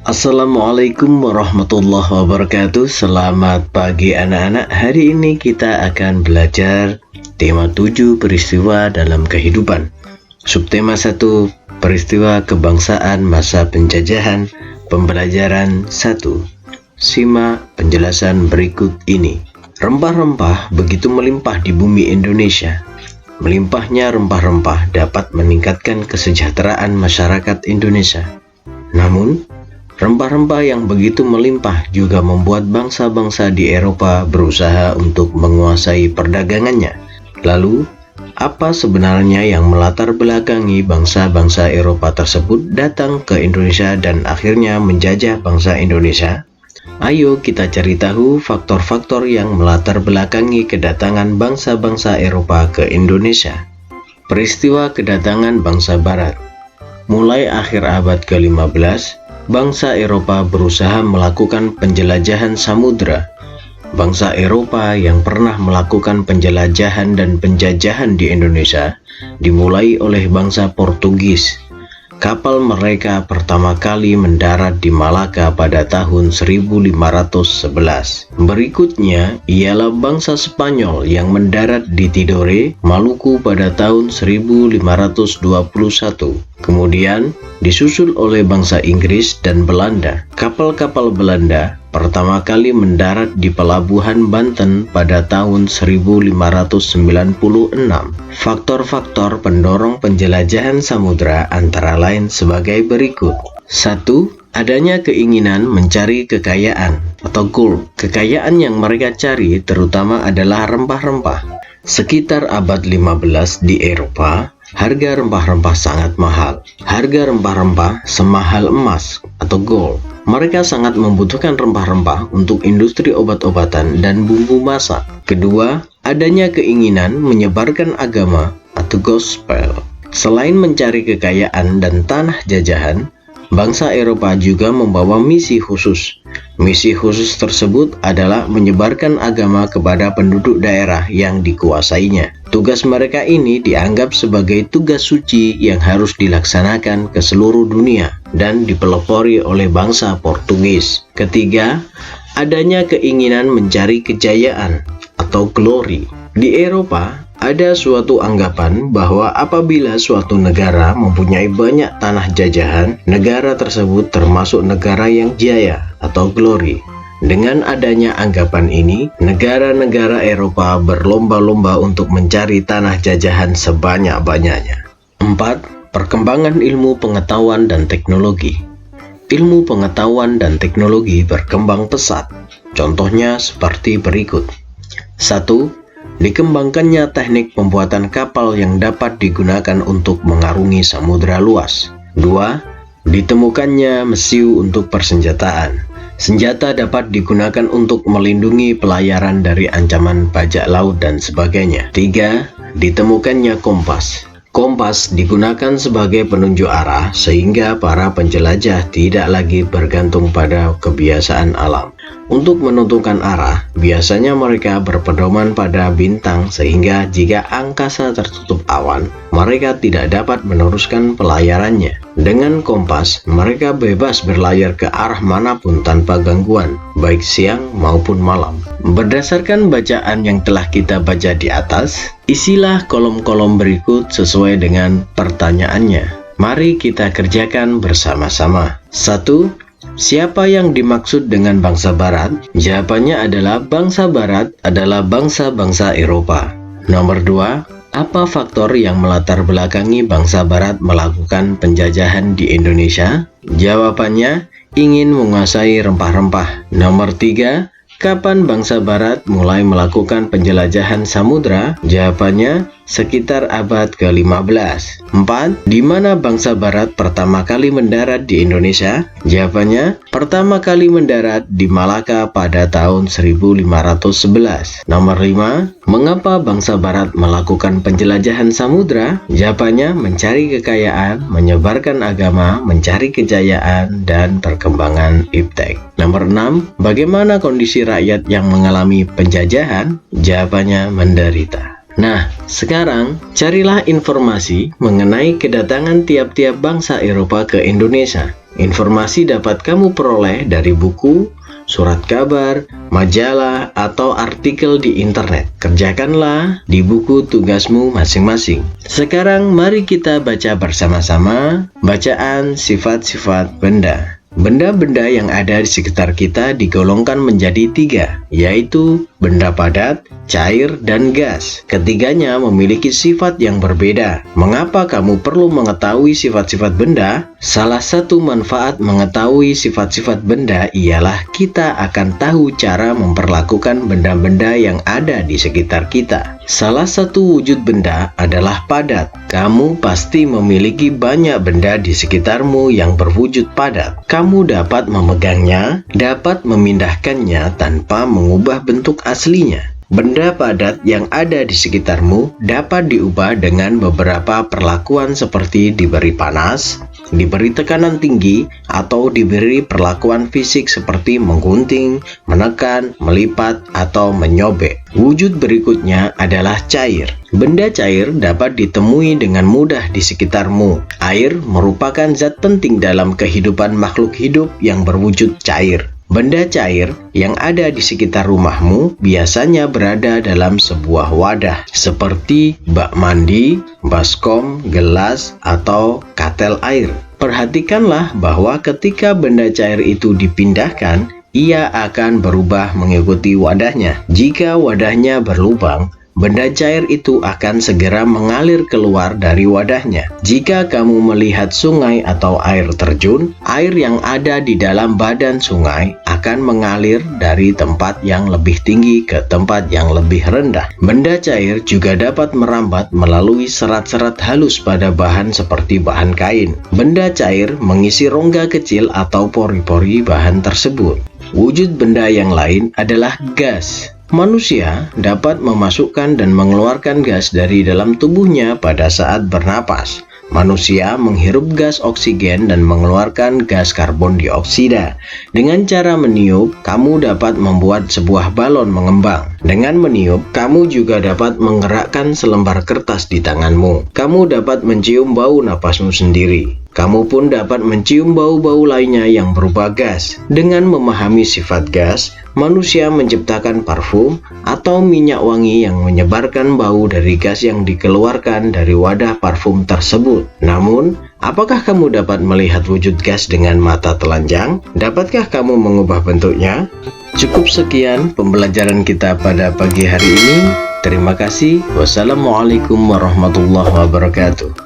Assalamualaikum warahmatullahi wabarakatuh. Selamat pagi anak-anak. Hari ini kita akan belajar tema 7 peristiwa dalam kehidupan. Subtema 1, peristiwa kebangsaan masa penjajahan. Pembelajaran 1. Simak penjelasan berikut ini. Rempah-rempah begitu melimpah di bumi Indonesia. Melimpahnya rempah-rempah dapat meningkatkan kesejahteraan masyarakat Indonesia. Namun, rempah-rempah yang begitu melimpah juga membuat bangsa-bangsa di Eropa berusaha untuk menguasai perdagangannya. Lalu, apa sebenarnya yang melatar belakangi bangsa-bangsa Eropa tersebut datang ke Indonesia dan akhirnya menjajah bangsa Indonesia? Ayo kita cari tahu faktor-faktor yang melatar belakangi kedatangan bangsa-bangsa Eropa ke Indonesia. Peristiwa kedatangan bangsa Barat. Mulai akhir abad ke-15, bangsa Eropa berusaha melakukan penjelajahan samudra. Bangsa Eropa yang pernah melakukan penjelajahan dan penjajahan di Indonesia dimulai oleh bangsa Portugis. Kapal mereka pertama kali mendarat di Malaka pada tahun 1511. Berikutnya ialah bangsa Spanyol yang mendarat di Tidore, Maluku pada tahun 1521. Kemudian disusul oleh bangsa Inggris dan Belanda. Kapal-kapal Belanda pertama kali mendarat di pelabuhan Banten pada tahun 1596. Faktor-faktor pendorong penjelajahan samudra antara lain sebagai berikut. 1. Adanya keinginan mencari kekayaan atau gold. Kekayaan yang mereka cari terutama adalah rempah-rempah. Sekitar abad 15 di Eropa, harga rempah-rempah sangat mahal. Harga rempah-rempah semahal emas atau gold. Mereka sangat membutuhkan rempah-rempah untuk industri obat-obatan dan bumbu masak. Kedua, adanya keinginan menyebarkan agama atau gospel. Selain mencari kekayaan dan tanah jajahan, bangsa Eropa juga membawa misi khusus. Misi khusus tersebut adalah menyebarkan agama kepada penduduk daerah yang dikuasainya. Tugas mereka ini dianggap sebagai tugas suci yang harus dilaksanakan ke seluruh dunia dan dipelopori oleh bangsa Portugis. Ketiga, adanya keinginan mencari kejayaan atau glory. Di Eropa, ada suatu anggapan bahwa apabila suatu negara mempunyai banyak tanah jajahan, negara tersebut termasuk negara yang jaya atau glory. Dengan adanya anggapan ini, negara-negara Eropa berlomba-lomba untuk mencari tanah jajahan sebanyak-banyaknya. 4. Perkembangan ilmu pengetahuan dan teknologi. Ilmu pengetahuan dan teknologi berkembang pesat. Contohnya seperti berikut. 1. Dikembangkannya teknik pembuatan kapal yang dapat digunakan untuk mengarungi samudra luas. 2. Ditemukannya mesiu untuk persenjataan. Senjata dapat digunakan untuk melindungi pelayaran dari ancaman bajak laut dan sebagainya. 3. Ditemukannya kompas. Kompas digunakan sebagai penunjuk arah sehingga para penjelajah tidak lagi bergantung pada kebiasaan alam. Untuk menentukan arah, biasanya mereka berpedoman pada bintang sehingga jika angkasa tertutup awan, mereka tidak dapat meneruskan pelayarannya. Dengan kompas, mereka bebas berlayar ke arah manapun tanpa gangguan, baik siang maupun malam. Berdasarkan bacaan yang telah kita baca di atas, isilah kolom-kolom berikut sesuai dengan pertanyaannya. Mari kita kerjakan bersama-sama. 1. Siapa yang dimaksud dengan bangsa Barat? Jawabannya adalah bangsa Barat adalah bangsa-bangsa Eropa. Nomor 2. Apa faktor yang melatar belakangi bangsa Barat melakukan penjajahan di Indonesia? Jawabannya, ingin menguasai rempah-rempah. Nomor 3. Kapan bangsa Barat mulai melakukan penjelajahan samudra? Jawabannya, sekitar abad ke-15. 4. Di mana bangsa Barat pertama kali mendarat di Indonesia? Jawabannya, pertama kali mendarat di Malaka pada tahun 1511. Nomor 5. Mengapa bangsa Barat melakukan penjelajahan samudra? Jawabannya, mencari kekayaan, menyebarkan agama, mencari kejayaan, dan perkembangan iptek. Nomor 6. Bagaimana kondisi rakyat yang mengalami penjajahan? Jawabannya, menderita. Nah, sekarang carilah informasi mengenai kedatangan tiap-tiap bangsa Eropa ke Indonesia. Informasi dapat kamu peroleh dari buku, surat kabar, majalah, atau artikel di internet. Kerjakanlah di buku tugasmu masing-masing. Sekarang mari kita baca bersama-sama bacaan sifat-sifat benda. Benda-benda yang ada di sekitar kita digolongkan menjadi 3, yaitu benda padat, cair, dan gas. Ketiganya memiliki sifat yang berbeda. Mengapa kamu perlu mengetahui sifat-sifat benda? Salah satu manfaat mengetahui sifat-sifat benda ialah kita akan tahu cara memperlakukan benda-benda yang ada di sekitar kita. Salah satu wujud benda adalah padat. Kamu pasti memiliki banyak benda di sekitarmu yang berwujud padat. Kamu dapat memegangnya, dapat memindahkannya tanpa mengubah bentuk aslinya. Benda padat yang ada di sekitarmu dapat diubah dengan beberapa perlakuan seperti diberi panas, diberi tekanan tinggi, atau diberi perlakuan fisik seperti menggunting, menekan, melipat, atau menyobek. Wujud berikutnya adalah cair. Benda cair dapat ditemui dengan mudah di sekitarmu. Air merupakan zat penting dalam kehidupan makhluk hidup yang berwujud cair. Benda cair yang ada di sekitar rumahmu biasanya berada dalam sebuah wadah, seperti bak mandi, baskom, gelas, atau katel air. Perhatikanlah bahwa ketika benda cair itu dipindahkan, ia akan berubah mengikuti wadahnya. Jika wadahnya berlubang, benda cair itu akan segera mengalir keluar dari wadahnya. Jika kamu melihat sungai atau air terjun, air yang ada di dalam badan sungai akan mengalir dari tempat yang lebih tinggi ke tempat yang lebih rendah. Benda cair juga dapat merambat melalui serat-serat halus pada bahan seperti bahan kain. Benda cair mengisi rongga kecil atau pori-pori bahan tersebut. Wujud benda yang lain adalah gas. Manusia dapat memasukkan dan mengeluarkan gas dari dalam tubuhnya pada saat bernapas. Manusia menghirup gas oksigen dan mengeluarkan gas karbon dioksida. Dengan cara meniup, kamu dapat membuat sebuah balon mengembang. Dengan meniup, kamu juga dapat menggerakkan selembar kertas di tanganmu. Kamu dapat mencium bau napasmu sendiri. Kamu pun dapat mencium bau-bau lainnya yang berupa gas. Dengan memahami sifat gas, manusia menciptakan parfum atau minyak wangi yang menyebarkan bau dari gas yang dikeluarkan dari wadah parfum tersebut. Namun, apakah kamu dapat melihat wujud gas dengan mata telanjang? Dapatkah kamu mengubah bentuknya? Cukup sekian pembelajaran kita pada pagi hari ini. Terima kasih. Wassalamualaikum warahmatullahi wabarakatuh.